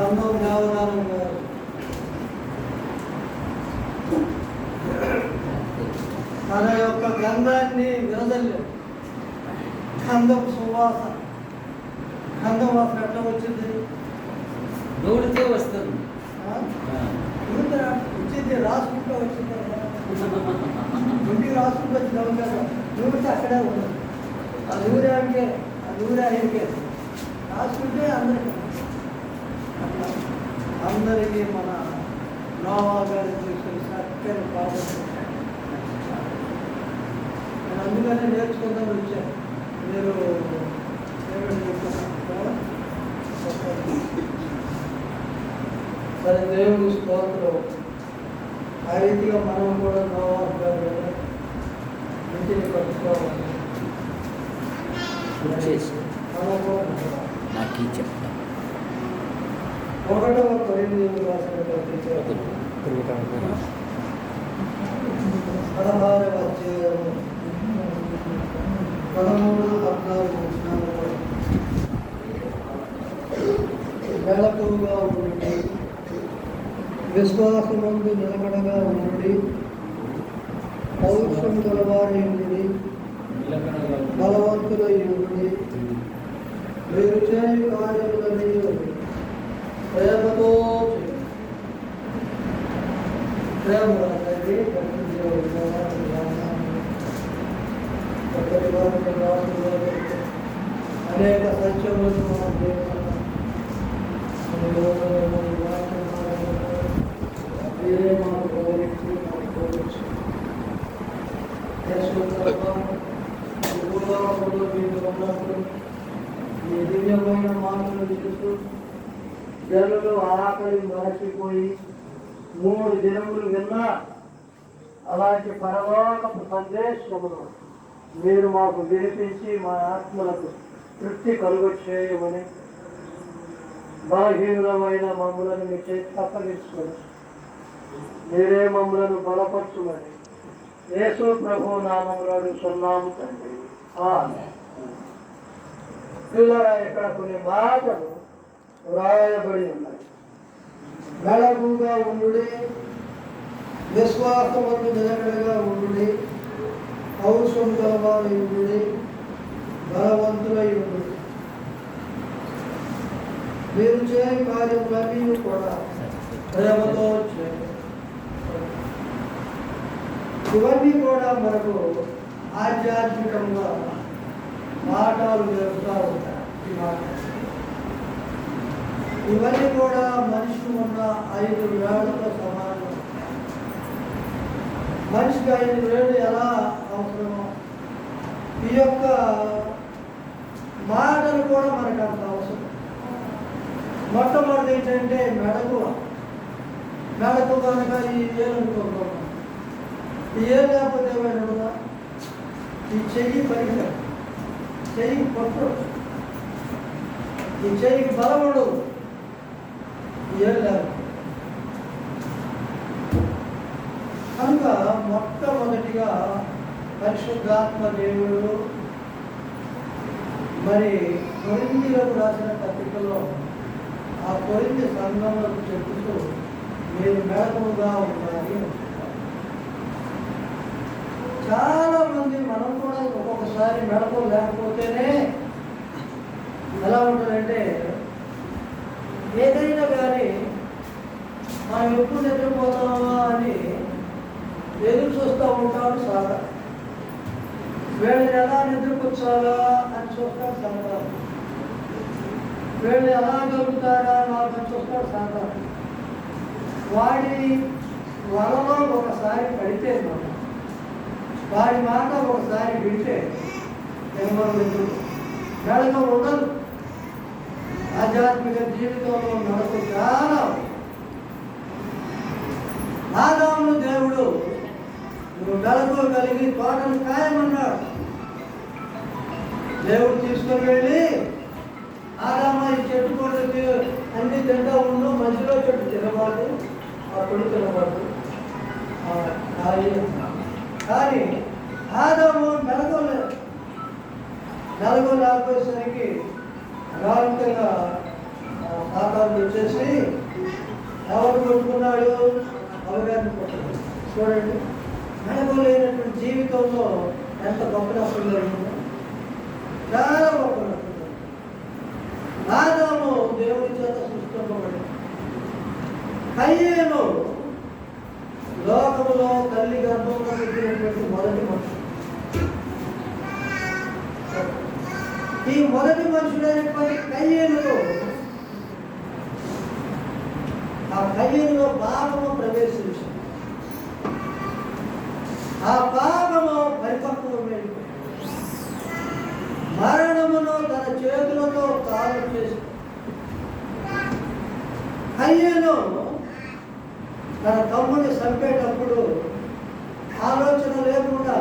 అన్నం దేవదానం గారు తన యొక్క గంధాన్ని విరదల్లాడు. గంధం సువాసన, గంధం వాసన ఎట్లా వచ్చింది? నూనెతో వస్తుంది. వచ్చింది రాసుకుంటూ వచ్చింది. ఇంటికి రాసుకుంటూ వచ్చింది కదా, నూనె అక్కడే ఉండదు. ఆ నూనె అంటే ఆ నూనె ఆయనకే రాసుకుంటే అందరికీ అందరికీ మన నోవా గారి తీసుకుని చక్కని పాపం. నేను అందుకనే నేర్చుకుందామని వచ్చాను. మీరు ఏమైనా చెప్తున్నారు? సరే, దేవుని స్తోత్రం. ఆ రీతిగా మనం కూడా నోవా గారు ఇంటిని కట్టుకోవాలి. మనం కూడా నాకు చెప్తా 1వ కొరింథీయులకు రాసిన పత్రిక 16వ అధ్యాయము 13-14 వచనాలలో మెలకువగా ఉండి విశ్వాసమందు నిలకడగా ఉండి పౌరుషం గలవారై ఉండి బలవంతులై ఉండి మీరు చేయు కార్యములని ప్రేమతో అనేక సత్యములను మీరే మాకు బోధించి మాకు బోధించి మీకు ఉన్నప్పుడు ఈ దివ్యమైన మాటలు చూస్తూ జనులు ఆకలి మరచిపోయి 3 దినములు విన్నా అలాంటి పరలోకపు సందేశమును మీరు మాకు వినిపించి మా ఆత్మలకు తృప్తి కలుగు చేయమని బలహీనమైన మమ్ములను మీ చేతి అప్పగించుకొని మీరే మమ్ములను బలపరచుమని యేసు ప్రభు నామములో అడుగుతున్నాము తండ్రి. పిల్లరా, ఇక్కడ కొన్ని మాటలు వ్రాయబడి ఉన్నాయి. మెలకుగా ఉండుడి, విశ్వాసమందు నిలకడగా ఉండుడి, పౌరుషం గలవారై ఉండుడి, బలవంతులై ఉండుడి. మీరు చేయ కార్యములన్నీ కూడా ప్రేమతో చేయండి. ఇవన్నీ కూడా మనకు ఆధ్యాత్మికంగా పాఠాలు జరుగుతూ ఉంటాయి. ఈ మాట ఇవన్నీ కూడా మనిషికి ఉన్న 5 వేళ్లతో సమానం. మనిషికి 5 వేళ్ళు ఎలా అవసరమో ఈ యొక్క మాటలు కూడా మనకు అంత అవసరం. మొట్టమొదటి ఏంటంటే మెడకు కనుక ఈ వేలు అనుకుంటున్నాం. ఈ ఏం లేకపోతే ఏమైనా కూడా ఈ చెయ్యి పనికిరాదు, చెయ్యికి పట్టు, ఈ చెయ్యికి బలం ఉండదు. ఏం లేదు కనుక మొట్టమొదటిగా పరిశుద్ధాత్మ దేవుడు మరి కొరింథీయులకు రాసిన పత్రికలో ఆ కొరింథీ సంఘములకు చెబుతూ మీరు మెలకువగా ఉండాలి. చాలా మంది మనం కూడా ఒక్కొక్కసారి మెలకువ లేకపోతేనే ఎలా ఉంటుందంటే ఏదైనా కానీ మనం ఎప్పుడు నిద్రపోతామా అని ఎదురు చూస్తూ ఉంటాడు సాగా. వీళ్ళని ఎలా నిద్రపుచ్చాలా అని చూస్తాడు సాగా. వీళ్ళు ఎలా గలుగుతారా అని చూస్తాడు సాగా. వాడి వలలో ఒకసారి పడితే వాడి మాట ఒకసారి వింటే నిలబడలేదు, నడక ఉండదు. ఆధ్యాత్మిక జీవితంలో నడక చాలా. ఆదామును దేవుడు నువ్వు నడక కలిగి తోటను ఖాయమన్నాడు. దేవుడు తీసుకొని వెళ్ళి ఆదామ ఈ చెట్టు కూడా అన్ని తింటా ఉండు, మధ్యలో చెట్టు తినబాటు, అప్పుడు తినబాటు కానీ ఆదాము నడకలేదు. నడక రాకపోయేసరికి రాంతగా సాతాను వచ్చేసి ఎవరు కొట్టుకున్నాడు? అవగాహన కొట్టుకున్నాడు. చూడండి, మెళకువలేనటువంటి జీవితంలో ఎంత గొప్ప నష్టం జరిగిందో, చాలా గొప్ప నష్టం. ఆదాము దేవుడి చేత సృష్టింపబడి, కయ్యేను లోకములో తల్లి గర్భంలో పెట్టినటువంటి మొదటి మనుషుడు. ఈ మొదటి మనుషుడైనటువంటి కయ్యేనులో, ఆ కయ్యేనులో పాపము ప్రవేశించింది. ఆ పాపము పరిపక్వమైంది. మరణమును తన చేతులతో కాలం చేసి, కయ్యేను తన తమ్ముడిని చంపేటప్పుడు ఆలోచన లేకుండా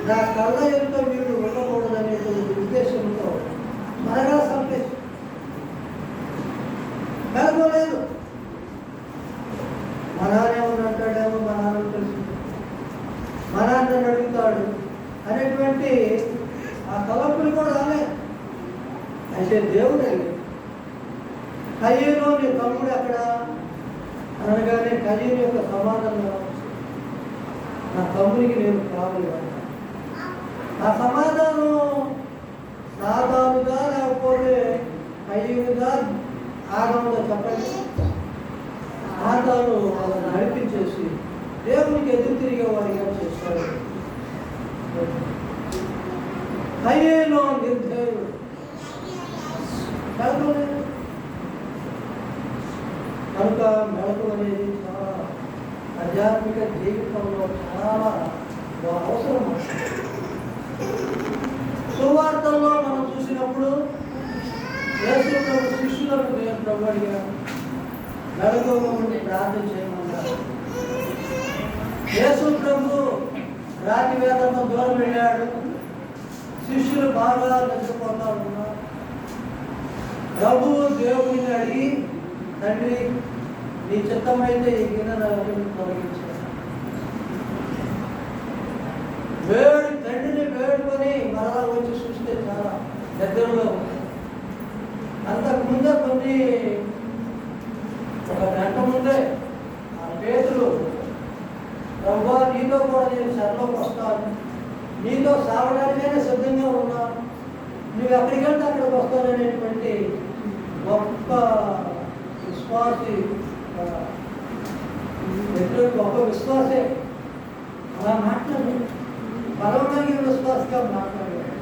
నా కళ్ళ ఎదుట వీడు ఉండకూడదనే ఉద్దేశంతో త్వరగా చంపేసి కలగలేదు. మా నాన్న అంటాడేమో, మా నాన్న తెలుసు, మా నాన్న అడుగుతాడు అనేటువంటి ఆ తలపులు కూడా రాలేదు. అయితే దేవుడు అడిగాడు, కయ్యేను నీ తమ్ముడు ఎక్కడ అనగానే కయ్యేను యొక్క సమాధానం, నా తమ్ముడికి నేను కావాలి. ఆ సమాధానం సాధారణంగా లేకపోతే కయ్యేనుగా ఆగముగా చెప్పండి. ఆదాను వాళ్ళని నడిపించేసి దేవునికి ఎదురు తిరిగే వాడిగా చేస్తాడు. కయ్యేను నిర్ధయుడు, కనుక మెళకు అనేది చాలా ఆధ్యాత్మిక జీవితంలో చాలా అవసరం. సువార్తల్లో మనం చూసినప్పుడు యేసు ప్రభు శిష్యులకు ప్రభు అడిగారు, మెళకువగా ప్రార్థన చేయమన్నారు. యేసు ప్రభు రాత్రి వేదంతో దూరం వెళ్ళాడు. శిష్యులు బాగా నిద్రపోతా ఉన్నారు. ప్రభు దేవుడిని అడిగి, తండ్రి నీ చిత్తమైతే ఈ గిన్నె తొలగించాడు. తండ్రిని వేడుకొని మరలా వచ్చి చూస్తే చాలా దగ్గరలో ఉంది. అంతకుముందే ఒక గంట ముందే ఆ పేతురు, ప్రభువా నీతో కూడా నేను సరలోకి వస్తాను, నీతో సాగడానికైనా సిద్ధంగా ఉన్నాను, నువ్వు ఎక్కడికి వెళ్తే అక్కడికి వస్తాననేటువంటి గొప్ప విశ్వాసి, గొప్ప విశ్వాసే అలా మాట్లాడు, బలం కలిగిన విశ్వాసంగా మాట్లాడాడు.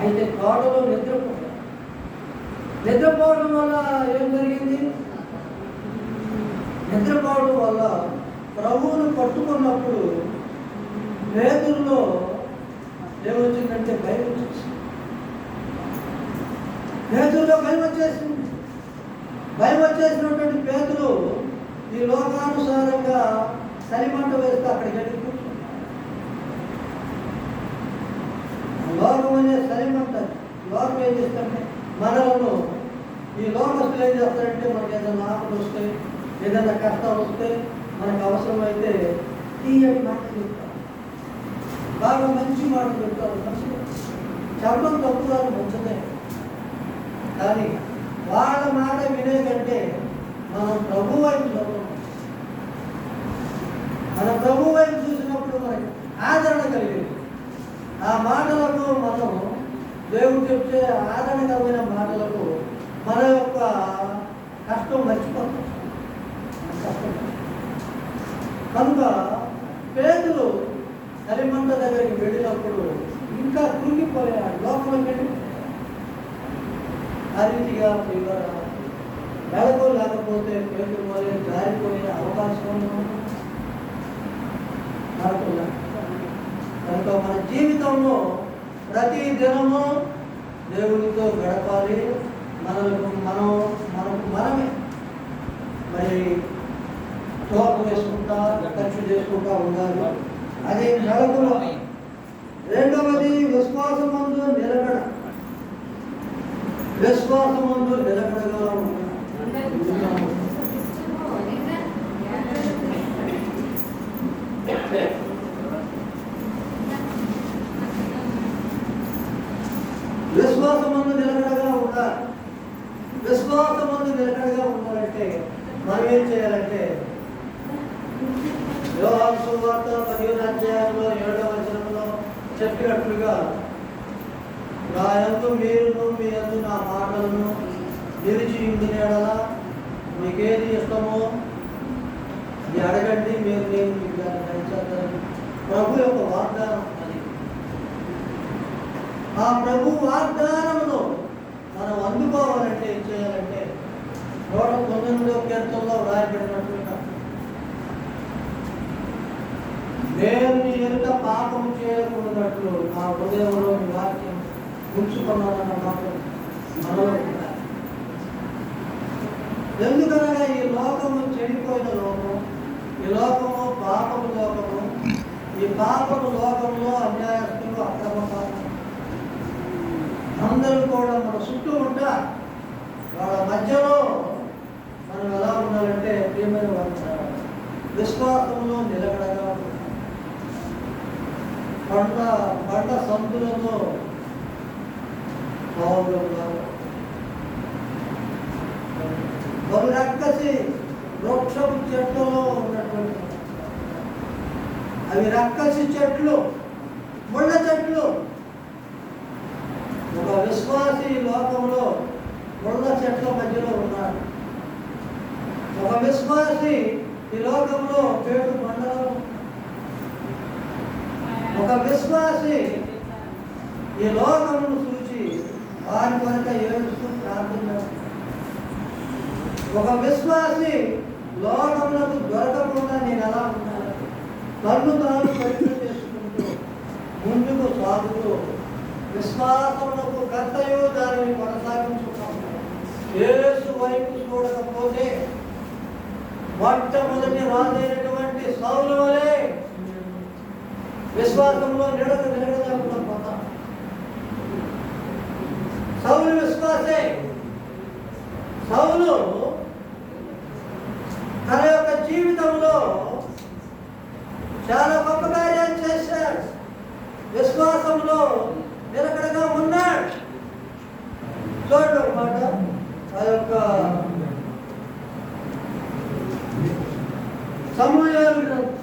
అయితే తోటలో నిద్రపోవడం వల్ల ఏం జరిగింది? నిద్రపోవడం వల్ల ప్రభువును పట్టుకున్నప్పుడు పేతురులో ఏమొచ్చిందంటే భయం వచ్చేసింది. పేతురులో భయం వచ్చేసింది. భయం వచ్చేసినటువంటి పేతురు ఈ లోకానుసారంగా సరిమంట వేస్తే అక్కడికి వెళ్ళి కూర్చున్నాడు. లోకం అనే సరిమంట, లోకం ఏం చేస్తారంటే మనలను, ఈ లోకస్తులు ఏం చేస్తారంటే మనకి ఏదైనా ఆపద వస్తే, ఏదైనా కష్టాలు వస్తే, మనకు అవసరమైతే తీయటి మాటలు చెప్తారు, బాగా మంచి మాటలు చెప్తారు. మంచిగా చెప్పడం తప్పు కాదు, మంచిదే. కానీ వాళ్ళ మాట వినే కంటే మనం ప్రభు వైపు చూడడం, మన ప్రభు వైపు చూసినప్పుడు మనకి ఆదరణ కలిగింది. ఆ మాటలకు మనం దేవుడు చెప్తే ఆదరణకరమైన మాటలకు మన యొక్క కష్టం మర్చిపోతాం. కనుక పేతురు సరిమంట దగ్గరికి వెళ్ళినప్పుడు ఇంకా కృంగిపోయాడు, లోకంలోకి వెళ్ళి. ఆ రీతిగా మెళకువ లేకపోతే పేతురు వలె జారిపోయే అవకాశం నడకుండా. కనుక మన జీవితంలో ప్రతి దినము దేవునితో గడపాలి. మనకు మనమే మరి తోట వేసుకుంటా, ఖర్చు చేసుకుంటా ఉండాలి. అది మెళకువ. రెండవది విశ్వాసమందు నిలకడ. విశ్వాసమందు నిలకడగా ఉండాలి. విశ్వాసమందు నిలకడగా ఉండాలి. మంది నిలకడగా ఉండాలంటే మనం ఏం చేయాలంటే యోహాను సువార్త 15వ అధ్యాయంలో 7వ వచనంలో చెప్పినట్లుగా నా యందు మీరును మీ యందు నా మాటలను నిలిచి ఉండిన యెడల మీకేది ఇష్టమో అది అడగండి, నేను మీకు దాన్ని దయచేస్తానని ప్రభు యొక్క వాగ్దానం అది. ఆ ప్రభు వాగ్దానమును మనం అందుకోవాలంటే ఏం చేయాలంటే 119వ కీర్తనలో వ్రాయబడినట్లుగా దేవుని ఎదుట పాపము చేయకూడనట్లు నా హృదయంలో వాక్యం ఉంచుకున్నానన్న మాట మనలో ఉండాలి. ఎందుకనగా ఈ లోకము చెడిపోయిన లోకం, ఈ లోకము పాపము లోకము. ఈ పాపము లోకంలో అన్యాయస్తులు, అక్రమకారులు అందరూ కూడా మన చుట్టూ ఉంటారు. వాళ్ళ మధ్యలో మనం ఎలా ఉండాలంటే ప్రియమైన వాళ్ళు విశ్వాసంలో నిలకడగా ఉండాలి. పంట సంతులతో ఒక రక్కసి వృక్షపు చెట్లలో ఉన్నటువంటి అవి రక్కసి చెట్లు, ముళ్ళ చెట్లు. ఒక విశ్వాసి లోకంలో ముళ్ళ చెట్ల మధ్యలో ఉన్నాడు. ఒక విశ్వాసి ఈ లోకంలో పేరు మండలం. ఒక విశ్వాసి ఈ లోకమును చూచి వారి కొరక ఏడుస్తూ ప్రార్థించాడు. ఒక విశ్వాసి లోకములకు దొరకకుండా నేను ఎలా ఉన్నాను తన్ను తాను పరీక్ష చేసుకుంటూ ముందుకు సాగుతూ విశ్వాసములకు కర్తయు దానిని కొనసాగించుకుంటాను. యేసు వైపు చూడకపోతే మొట్టమొదటి రాజైనటువంటి సౌలు వలె విశ్వాసంలో నిలకడలేకుండా పోతాం. సౌలు విశ్వాసే. సౌలు తన యొక్క జీవితంలో చాలా గొప్ప కార్యాలు చేశాడు. విశ్వాసంలో నిలకడగా ఉన్నాడు. చూడండి ఒక మాట, ఆ యొక్క సమూయేలు గ్రంథము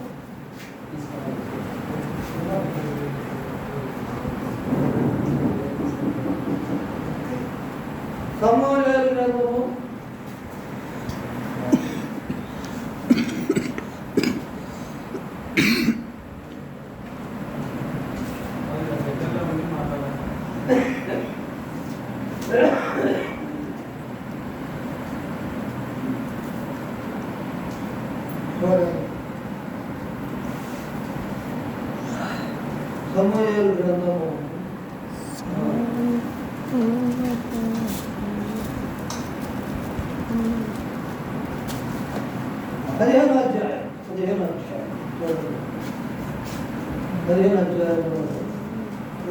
15వ అధ్యాయంలో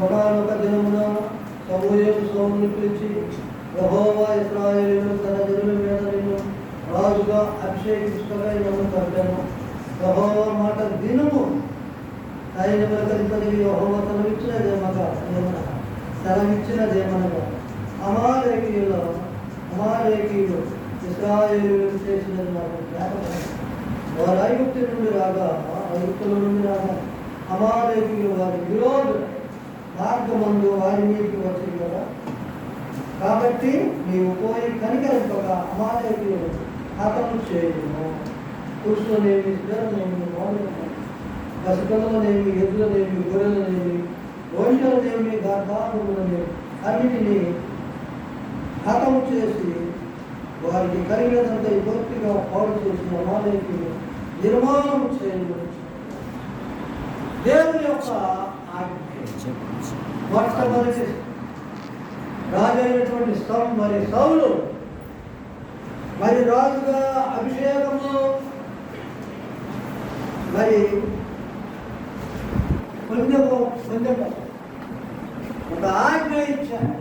ఒకనొక దినమున సమూయేలు సౌలును పిలిచి, యెహోవా ఇశ్రాయేలీయులు తన జనుల మీద నిన్ను రాజుగా అభిషేకించుటకై నన్ను పంపెను. యెహోవా మాట వినుము. సైన్యములకధిపతికి యెహోవా సెలవిచ్చినదేమనగా అమాలేకీయులు ఇశ్రాయేలీయులు చేసినది నాకు జ్ఞాపకం. వారు ఐగుప్తుల నుండి రాగా అమాలేకీయులు వారి విరోధులు మార్గమందు వారి మీదకి వచ్చి కదా. కాబట్టి నీవు పోయి కనికరింపక అమాలేకీయులు హతము చేయము. పురుషులనేమి, స్త్రీలనేమి, మౌనులనేమి, పసిపిల్లలనేమి, ఎద్దులనేమి, గొర్రెలనేమి, ఒంటెలనేమి, గర్భాములనేమి అన్నిటినీ హతము చేసి వారికి కలిగినంత పూర్తిగా పాడు చేసిన అమాలేకీయులు నిర్మాణం చేయడం దేవుని యొక్క మొట్టమొదటి రాజు అయినటువంటి సౌలు మరి రాజుగా అభిషేకము మరి పొందట ఒక ఆజ్ఞ ఇచ్చాడు.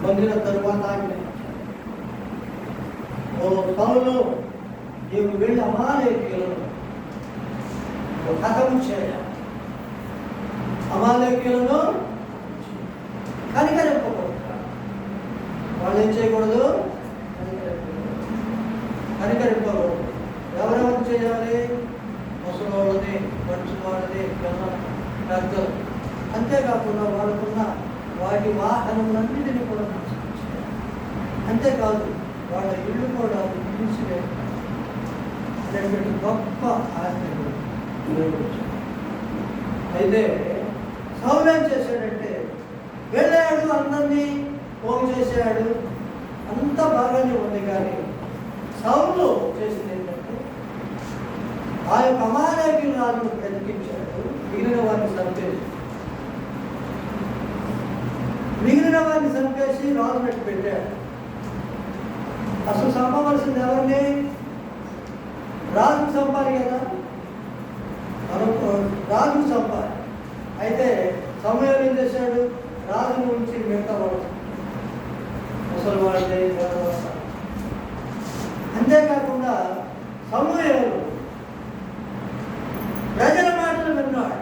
పొందిన తరువాత ఆజ్ఞ సౌలు నీవు వెళ్ళి అమాలేకీయులను హతము చేయాలి. అమాలేకీయులను కనికరింపకూడదు. వాళ్ళు ఏం చేయకూడదు? కనికరింపబడు. ఎవరెవరు చేయాలి? ముసలోళ్ళని, మనుషులవాళ్ళని, పెద్దలు. అంతేకాకుండా వాళ్ళకున్న వాటి వాహనములన్నిటినీ కూడా నశించాలి. అంతేకాదు వాళ్ళ ఇల్లు కూడా తీసివేయాలి. అనేటువంటి గొప్ప ఆజ్ఞలు అయితే సౌలు ఏం చేశాడంటే వెళ్ళాడు, అందరినీ పోగు చేశాడు, అంతా బాగానే ఉంది. కానీ సౌలు చేసింది ఏంటంటే ఆ యొక్క అమాలేకీ రాజును బ్రతికించాడు, మిగిలిన వారిని చంపేసి రాజు పెట్టి పెట్టాడు. అసలు చంపవలసింది ఎవరిని? రాజుకు చంపాలి కదా, రాజుకు చంపాలి. అయితే సమయం ఏం చేశాడు? రాజును ఉంచి మిగతా వాడు ముసలివాళ్ళే. అంతేకాకుండా సమూయేలు ప్రజల మాటలు విన్నాడు.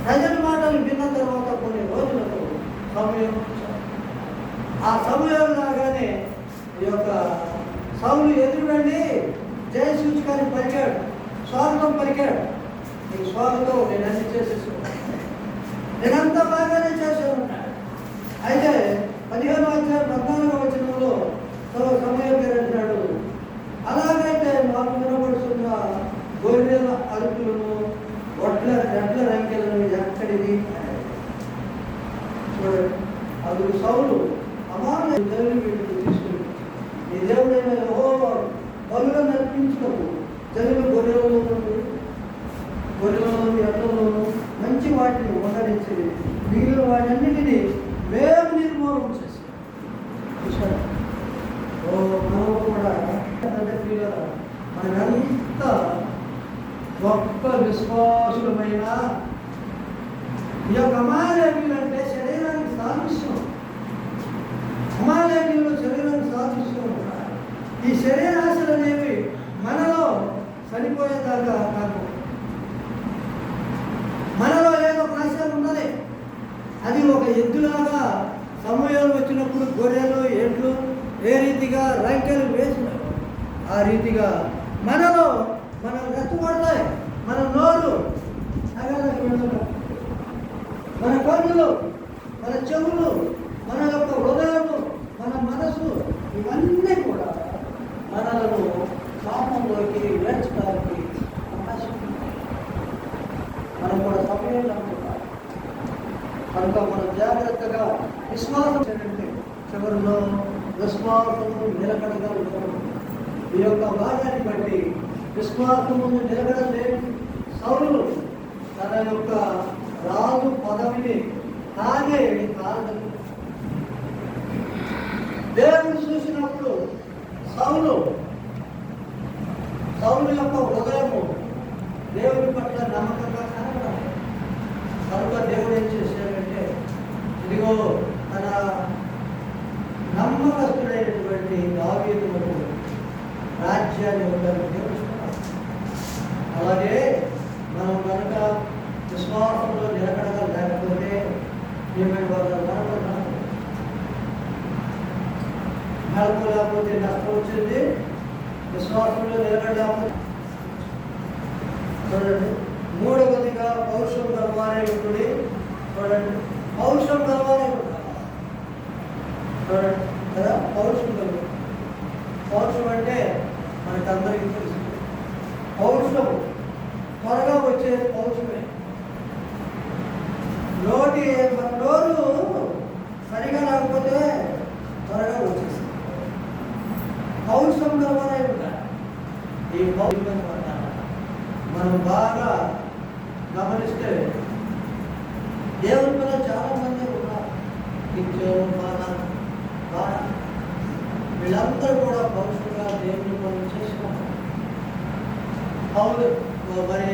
ప్రజల మాటలు విన్న తర్వాత కొన్ని రోజులకు సమయం ఆ సమయం లాగానే ఈ యొక్క సౌలు ఎదురు వెళ్ళి జయసూచకాన్ని పలికాడు, స్వాగతం పలికాడు. నీకు స్వాగతం, నేను అన్ని చేసేసుకున్నాను, నేనంతా బాగానే చేశాను. అయితే 15వ వచనంలో సమయం పేరు అంటున్నాడు, అలాగైతే మాకు వినబడుతున్న గొర్రెల అరుపులను, రెడ్ల రంకెలను ఎక్కడిది? చూడండి, అప్పుడు సౌలు అమాను దేవుని వీటిని తీసుకుని ఈ దేవుడైన యెహోవా పనులను నడిపించుకోకు, జనులు గొర్రెలలోను ఎడ్లలోను మంచి వాటిని ఉండనిచ్చి మిగిలిన వాటన్నిటినీ మేము నిర్మూలన చేసాం. మనం కూడా మనం ఎంత గొప్ప విశ్వాసులమైన ఈ యొక్క అమాలేకీయులు అంటే శరీరానికి సాదృశ్యం. అమాలేకీయులు శరీరానికి సాదృశ్యం. ఈ శరీరాశలు అనేవి మనలో చనిపోయేదాకా కాదు, మనలో ఏదో ఆశయం ఉన్నది. అది ఒక ఎద్దులాగా సమయాలు వచ్చినప్పుడు గొర్రెలు, ఎడ్లు ఏ రీతిగా రంకెలు వేసినారు ఆ రీతిగా మనలో మనం రెచ్చగొడతాయి. మన నోరు, మన కన్నులు, మన చెవులు, మన యొక్క హృదయము, మన మనసు, ఇవన్నీ కూడా మనలను పాపంలోకి వేర్చడానికి అవకాశం ఉంది. మనం కూడా సమయం అనుకుంటాం. కనుక మనం జాగ్రత్తగా విశ్వాసం చేయండి. చివరిలో విశ్వాసము నిలకడగా ఉండడం. ఈ యొక్క భాగాన్ని బట్టి విశ్వాసము నిలకడలేని సౌలు తన యొక్క రాజు పదవిని తాగే కారణం దేవుడు చూసినప్పుడు సౌలు యొక్క హృదయము దేవుడి పట్ల నమ్మకంగా కనబడాలి. కనుక దేవుడు ఏం చేశాడంటే ఇదిగో తన నమ్మకస్తుడైనటువంటి దావీదును రాజ్యాన్ని ఉండడానికి దేవుడుస్తున్నాడు. అలాగే మనం కనుక విశ్వాసంలో నిలకడగా లేకపోతే ఏమైనా వాళ్ళు నడపలేకపోతే నష్టం వచ్చింది. విశ్వాసంలో నిలకడలేకపోతే చూడండి. మూడవదిగా పౌరుషం గలవారే ఉంటుంది. చూడండి, పౌరుషం గలవారే ఉంటారు. చూడండి కదా, పౌరుషం కలుగు. పౌరుషం అంటే మనకందరికీ తెలుసు. పౌరుషం త్వరగా వచ్చే పౌరుషమే. నోరు సరిగా లేకపోతే త్వరగా వచ్చేస్తుంది. పౌరుషం గలవారే ఉంటారు. ఈ పౌరుషం మనం బాగా గమనిస్తే దేవుని పిల్లలు చాలా మంది ఉన్నారు. వీళ్ళందరూ కూడా పౌరుషంగా దేవుని పనులు చేసుకుంటారు. మరి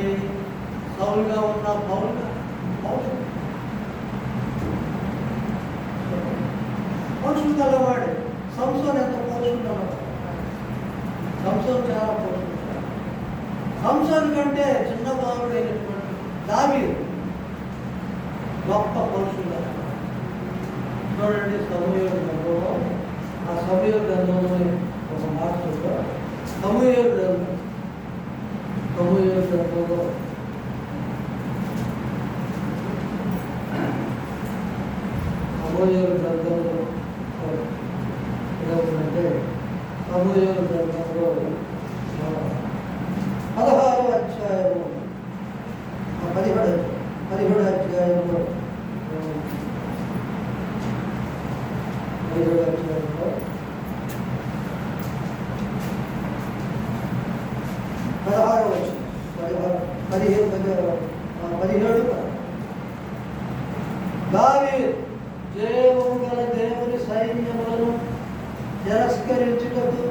సౌలుగా ఉన్న పౌరుషం గలవాడు. సంసోన్ ఎంత పౌరుషం గలవాడు. సంసోన్ చాలా పౌరుషం. సంసోన్ కంటే చిన్న బాలుడైనటువంటి దావీదు గొప్ప పౌరుషుడు. చూడండి, సమూయేలు గ్రంథంలో ఒక మాట వాక్యంలో సమూయేలు గ్రంథంలో ఏమవుతుందంటే సమూయేలు గ్రంథంలో 16వ అధ్యాయము 17వ అధ్యాయంలో 17వ అధ్యాయంలో 16వ వచనం 17 దావీదు జయము గల దేవుని సైన్యములను తిరస్కరించుటకు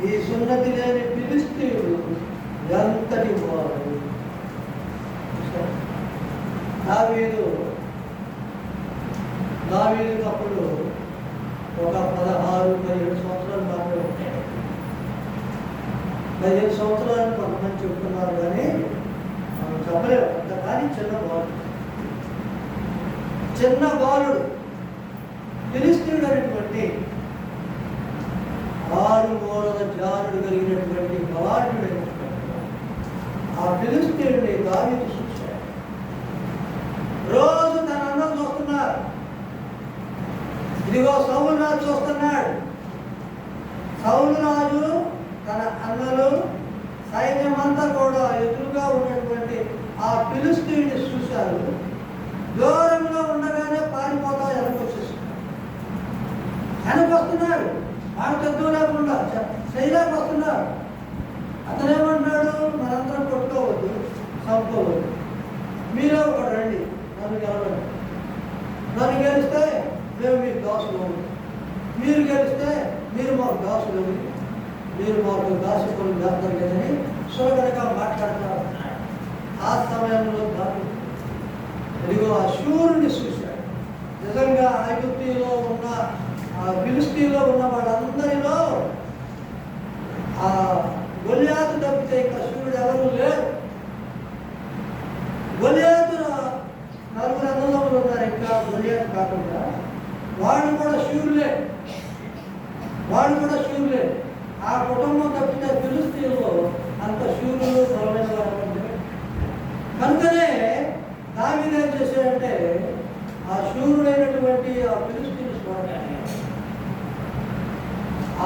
ఈ సున్నతి లేని ఫిలిష్తీయుడు ఎంతటి వాడు. దావీదు అప్పుడు ఒక 16-17 సంవత్సరాలు మాత్రమే ఉంటాయి. 15 సంవత్సరాలు కొంతమంది చెప్తున్నారు కానీ మనం చెప్పలేము. అంత కానీ చిన్న బాలుడు ఫిలిష్తీయుడు అనేటువంటి 6 మూరల జానుడు కలిగినటువంటి బలాఢ్యుడైనటువంటి ఆ ఫిలిష్తీయుడిని దావీదు చూశాడు. రోజు తన అన్నం చూస్తున్నారు. ఇదిగో సౌలు రాజు చూస్తున్నాడు. సౌలు రాజు తన అన్నలు సైన్యం అంతా కూడా ఎదురుగా ఉన్నటువంటి ఆ ఫిలిష్తీయుడిని చూశారు. దూరంలో ఉండగానే పారిపోతా వెనకొస్తున్నాడు. వాడితో దూరకుండా చేయలేకపోతున్నాడు. అతను ఏమంటున్నాడు, మనందరం కొట్టుకోవద్దు, చంపుకోవద్దు, మీరే ఒకటి రండి, నన్ను గెలవండి. నన్ను గెలిస్తే మేము మీకు దాసులు, మీరు గెలిస్తే మీరు మాకు దాసులు, మీరు మాకు దాసుకుని చేస్తారు కదని సులభంగా మాట్లాడుతున్నారు. ఆ సమయంలో దావీదు ఇదిగో ఆ శూరుని చూశాడు. నిజంగా ఐగుప్తులో ఉన్న ఫిలిష్తీయులో ఉన్న వాళ్ళందరిలో ఆ గొల్యాతు తప్పితే ఇంకా శూరుడు ఎవరు లేరు. గొల్యాతు 4 అన్నదమ్ములు ఉన్నారు. ఇంకా గొల్యాతు కాకుండా వాళ్ళు కూడా శూరులే. ఆ కుటుంబం తప్పితే ఫిలిష్తీయులో అంత శూరులు బలమైన వారు. కనుకనే దావీదు ఏం చేశాడంటే ఆ శూరుడైనటువంటి ఆ ఫిలిష్తీయుని చూడగానే ఆ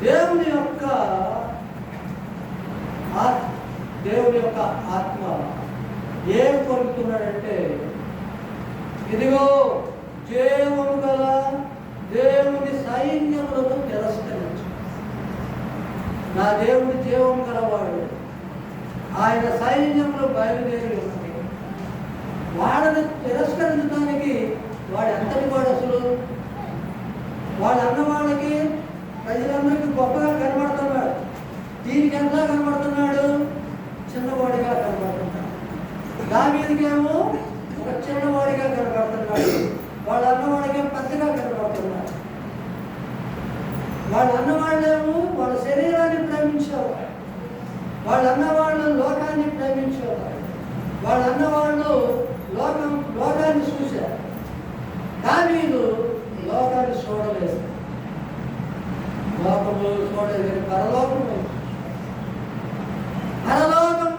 దేవుని యొక్క ఆత్మ ఏం కోరుతున్నాడంటే, ఇదిగో జీవము గల దేవుని సైన్యములను తిరస్కరించు. నా దేవుడి జీవం గలవాడు, ఆయన సైన్యములు బయలుదేరి ఉన్నాయి. వాడిని తిరస్కరించడానికి వాడు ఎంతటి వాడు అసలు? వాడు అన్నవాళ్ళకి ప్రజలందరికీ గొప్పగా కనబడుతున్నాడు. దీనికి ఎంతలా కనబడుతున్నాడు? చిన్నవాడిగా కనబడుతున్నాడు. దావీదుకేమో ఒక చిన్నవాడిగా కనబడుతున్నాడు. వాళ్ళ అన్నవాడికి పెద్దగా కనబడుతున్నాడు. వాళ్ళ అన్నవాళ్ళేమో వాళ్ళ శరీరాన్ని ప్రేమించేవాడు. వాళ్ళ అన్నవాళ్ళు లోకాన్ని ప్రేమించేవాడు. వాళ్ళ అన్నవాళ్ళు లోకాన్ని చూశారు. దావీదు లోకాన్ని చూడలేదు. లోకము చూడలేదు, పరలోకం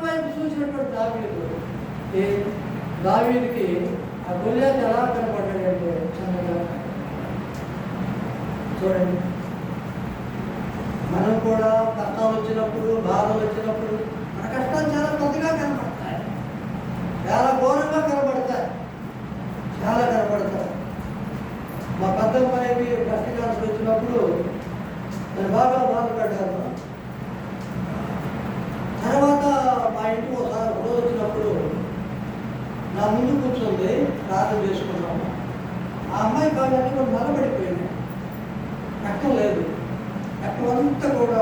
వైపు చూసినటువంటి దావీదుకి ఆ గొల్యాతు ఎలా కనపడ్డాడంటే చిన్నగా. చూడండి, మనం కూడా కష్టాలు వచ్చినప్పుడు, బాధలు వచ్చినప్పుడు మన కష్టాలు చాలా పెద్దగా కనపడతాయి, చాలా ఘోరంగా కనపడతాయి. మా పెద్దమ్మాయికి బ్రెస్ట్ క్యాన్సర్ వచ్చినప్పుడు నేను బాగా బాధపడ్డాను. తర్వాత మా ఇంటికి ఒకసారి రోజు వచ్చినప్పుడు నా ముందు కూర్చొని ప్రార్థన చేసుకున్నాము. ఆ అమ్మాయి కాళ్ళని కూడా నలబడిపోయింది, రక్తం లేదు, రక్తం అంతా కూడా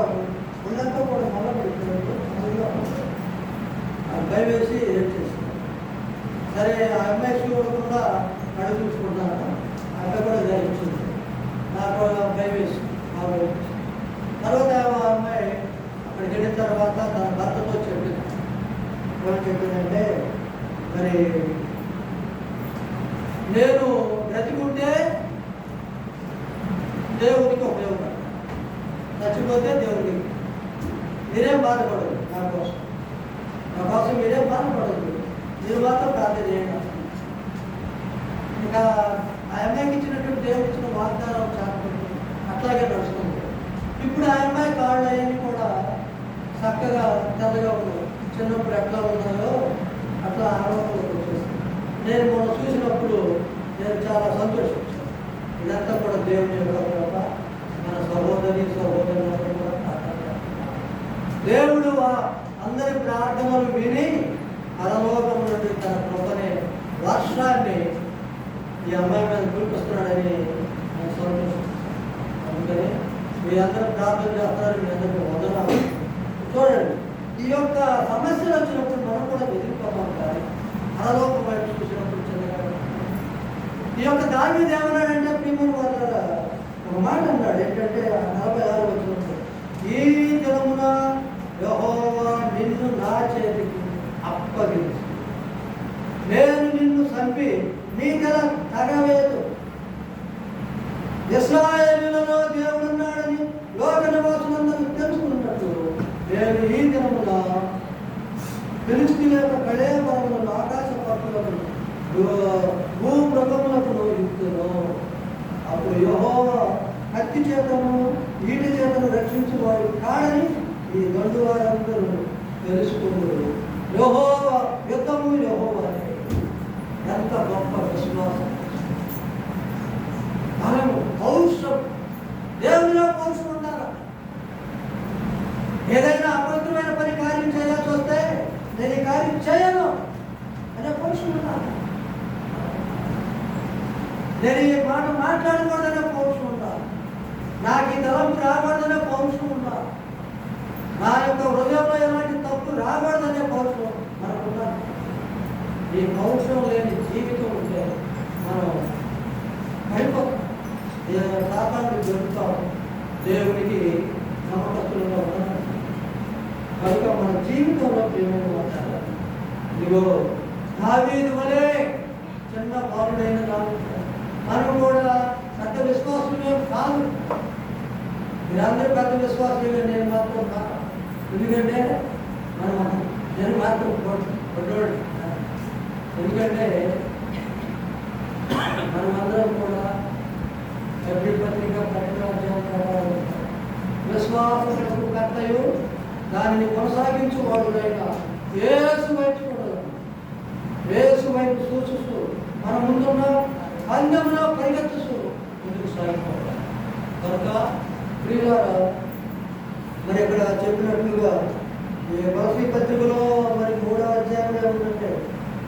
ఒళ్ళంతా కూడా నలబడిపోయింది. భయం వేసి ఏం చేసింది. సరే, ఆ అమ్మాయి చూడకుండా నడిపించుకున్నాను. అక్కడ కూడా జరిగించింది. నాకు భయం వేసి తర్వాత ఆ అమ్మాయి అక్కడికి వెళ్ళిన తర్వాత తన భర్తతో చెప్పింది. ఏమని చెప్పిందంటే, మరి నేను బ్రతికుంటే దేవుడికి ఉపయోగపడతాను, చచ్చిపోతే దేవుడికి మీరేం బాధపడదు నా కోసం మీరేం బాధపడదు, మీరు మాత్రం ప్రార్థన చేయండి. ఇంకా ఆ అమ్మాయికి ఇచ్చినటువంటి దేవుడు ఇచ్చిన వాగ్దానం చాటుకుంటుంది, అట్లాగే నడుస్తుంది. ఇప్పుడు ఆ అమ్మాయి కాళ్ళు అవన్నీ కూడా చక్కగా తెల్లగా ఉన్నాయి, చిన్నప్పుడు ఎట్లా ఉన్నాయో అట్లా ఆరోగ్యంలోకి వచ్చేసింది. నేను మొన్న చూసినప్పుడు నేను చాలా సంతోషించాను. ఇదంతా కూడా దేవుని యొక్క కృప. మన సహోదరులందరూ కూడా ప్రార్థన చేస్తున్నారు. దేవుడు అందరి ప్రార్థనలు విని పరలోకం నుండి తన కృపనే వర్షాన్ని ఈ అమ్మాయి మీద కురిపిస్తున్నాడని నేను సంతోషిస్తాను. అందుకని మీ అందరూ ప్రార్థన చేస్తున్నారు, మీ అందరికీ వందనాలు. చూడండి, ఈ యొక్క సమస్యలు వచ్చినప్పుడు మనం కూడా ఎదుర్కోవాలి. కానీ పరలోకం వైపు చూసినప్పుడు చిన్నగా ఈ యొక్క దావీదు ఏమన్నాడంటే ప్రియమైన వాళ్ళ ఒక మాట అన్నాడు ఏంటంటే 46 వచ్చినప్పుడు, ఈ దినమున యెహోవా నిన్ను నా చేతికి అప్పగించు, నేను నిన్ను చంపి నీ తల తగవేదు. ఇశ్రాయేలులలో దేవుడున్నాడని లోక నివాసులందరూ తెలుసుకున్నట్టు నేను ఈ దినమున ఫిలిష్తీయుల యొక్క కళేబరములను ఆకాశ పక్షులను భూమృగములకు యుక్తును. అప్పుడు యెహోవా కత్తి చేతను ఈటి చేతను రక్షించువాడు కాడని ఈ దండు వారందరూ తెలుసుకున్నారు. యెహోవా యుద్ధము యెహోవానే. ఎంత గొప్ప విశ్వాసం! మనము పౌరుషం, దేవునిలో పౌరుషం ఉండాలి. ఏదైనా అపవిత్రమైన పని కార్యం చేయాల్సి వస్తే నేను ఈ కార్యం చేయను అనే పౌరుషం ఉండాలి. నేను ఈ మాట మాట్లాడకూడదనే పౌరుషం ఉండాలి. నాకు ఈ తలంపు రాకూడదనే పౌరుషం ఉండాలి. నా యొక్క హృదయంలో ఎలాంటి తప్పు రాకూడదనే పౌరుషం మనకు ఉండాలి. ఈ పౌరుషం లేని జీవితం ఉంటే మనం పడిపోతాం, సాతానికి దొరుకుతాం, దేవునికి నమ్మకస్తులుగా ఉన్నాం. కనుక మన జీవితంలో ప్రేమను మాట్లాడాలి. ఇదిగో దావీదు వలె చిన్న బాలుడైన దావీదు, మనం కూడా పెద్ద విశ్వాసమే కాదు. మీరందరూ పెద్ద విశ్వాసమే, నేను మాత్రం కాదు. ఎందుకంటే నేను మాత్రం కొట్టోడు. ఎందుకంటే మనమందరం కూడా ఎబ్రి పత్రిక 12వ అధ్యాయం విశ్వాసమునకు కర్తయు దానిని కొనసాగించు వాడునైన యేసు వైపు చూడదు. యేసు వైపు చూస్తూ మన ముందున్న పందెంలో పరిగెత్తుతూ ముందుకు సాగిపోవాలి. కనుక ప్రియులారా, మరి ఇక్కడ చెప్పినట్లుగా ఈ కొలసీ పత్రికలో మరి 3వ అధ్యాయంలో ఏముందంటే,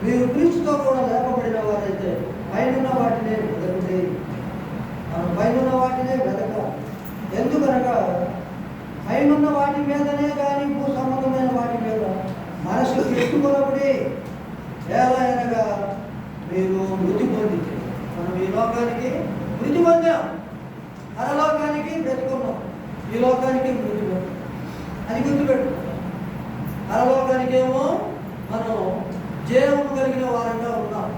మీరు క్రీస్తుతో కూడా లేపబడిన వారైతే పైన వాటినే వెదకండి. మనం పైన వాటినే వెదకాలి. ఎందుకనగా పైన వాటి మీదనే కానీ భూ సంబంధమైన వాటి మీద మనసు ఎత్తుకొనబడి ఎలా అనగా మీరు మృతి పొందితే, మనం ఈ లోకానికి మృతి పొందాం, పరలోకానికి బ్రతుకున్నాం, ఈ లోకానికి మృతి పొందాం అని గుర్తుపెట్టుకున్నాం. పరలోకానికి ఏమో మనం జీవం కలిగిన వారంగా ఉన్నాం.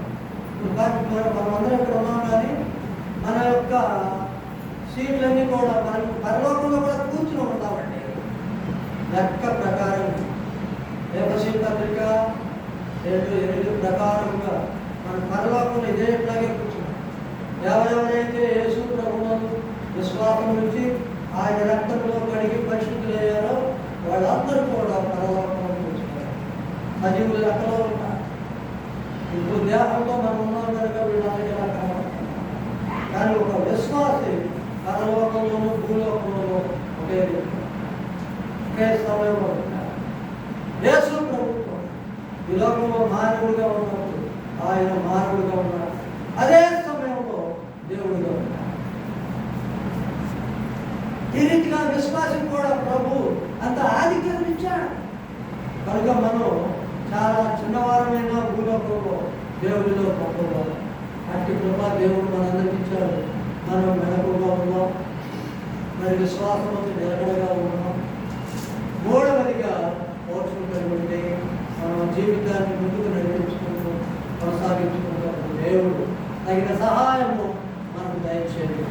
మనమందరం ఇక్కడ ఉన్నాం, కానీ మన యొక్క సీట్లన్నీ కూడా మనం పరలోకంలో కూడా కూర్చుని ఉంటామండి. లెక్క ప్రకారం ఎఫెసీ పత్రిక 2:8 ప్రకారంగా మన పరలోకంలో ఇదేట్లాగే కూర్చున్నాం. ఎవరెవరైతే యేసు ప్రభువునందు విశ్వాసం నుంచి ఆయన రక్తంలో కడిగి పరిశుద్ధులయ్యారో వాళ్ళందరూ కూడా పరలోకంలో కూర్చున్నారు. సజీవుల లెక్కలో ఉన్నారు. ఇప్పుడు దేహంతో మనం ఉన్నాం కనుక వీళ్ళకి ఎలా కనబడుతుంది. కానీ ఒక విశ్వాసి పరలోకంలోనూ భూలోకంలోనూ ఒకే సమయంలో ఉన్నారు. యేసు ప్రభుత్వం ఈ లోకంలో మానవుడిగా ఉన్నప్పుడు ఆయన మానవుడిగా ఉన్నాడు, అదే సమయంలో దేవుడిగా ఉన్నాడు. ఈ రీతిగా విశ్వాసం కూడా ప్రభు అంత ఆధిక్యత ఇచ్చాడు. కనుక మనం చాలా చిన్నవారమైన భూలోకంలో దేవుడిలో గొప్పవారు. అట్టి కృప దేవుడు మనందరికి ఇచ్చాడు. మనం మెలకుగా ఉన్నాం, మరి విశ్వాసంలో నిలకడగా ఉన్నాం. మూడవదిగా పౌరుషం కలిగి మనం జీవితాన్ని ముందుకు నడిపించుకుంటూ కొనసాగించుకుంటూ దేవుడు తగిన సహాయము మనకు దయచేయడు.